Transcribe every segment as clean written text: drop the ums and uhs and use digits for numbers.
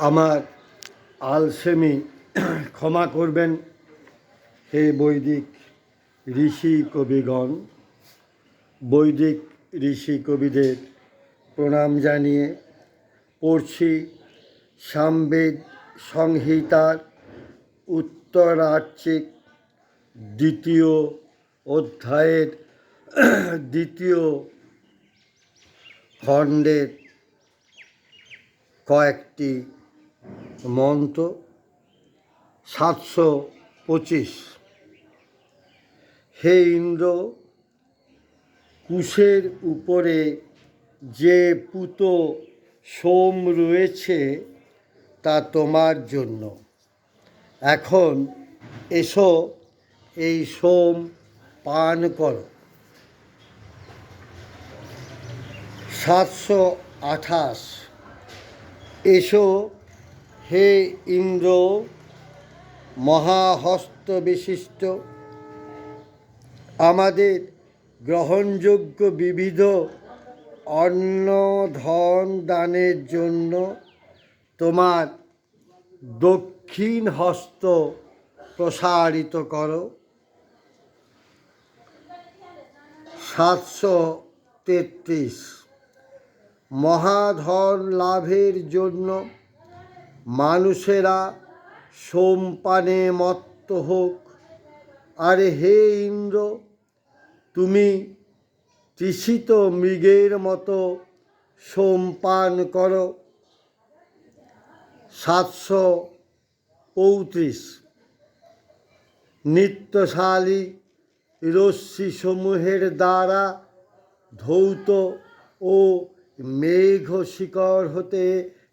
আমার আলসেমি ক্ষমা করবেন হে বৈদিক ঋষি কবিগণ। বৈদিক ঋষি কবিদের প্রণাম জানিয়ে পড়ছি সামবেদ সংহিতার উত্তরার্চিক দ্বিতীয় অধ্যায়ের দ্বিতীয় খণ্ডের কয়েকটি মন্ত্র। 725। হে ইন্দ্র, কুশের উপরে যে পুত সোম রয়েছে তা তোমার জন্য। এখন এসো এই সোম পান করো। 728। এসো হে ইন্দ্র, মহাহস্ত বিশিষ্ট, আমাদের গ্রহণযোগ্য বিবিধ অন্ন ধন দানের জন্য তোমার দক্ষিণ হস্ত প্রসারিত করো। 733। মহাধন লাভের জন্য মানুষেরা সোমপানে মত্ত হোক। আরে হে ইন্দ্র, তুমি তৃষিত মৃগের মতো সোমপান করো। 734। নিত্যশালী রশ্মিসমূহের দ্বারা ধৌত ও মেঘ শিকড় হতে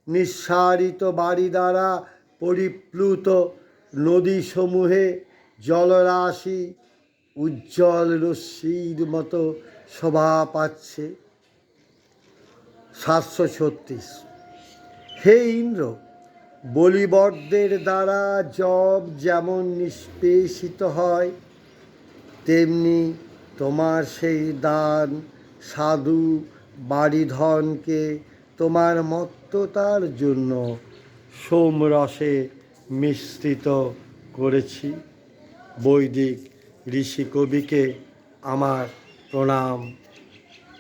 নিঃসারিত বাড়ি দ্বারা পরিপ্লুত নদীসমূহে জলরাশি উজ্জ্বল রশ্মির মতো শোভা পাচ্ছে। 736। হে ইন্দ্র, বলিবর্দের দ্বারা যব যেমন নিষ্পেষিত হয়, তেমনি তোমার সেই দান সাধু বাড়িধনকে তোমার মত্ততার জন্য সোমরসে মিশ্রিত করেছি। বৈদিক ঋষি কবিকে আমার প্রণাম।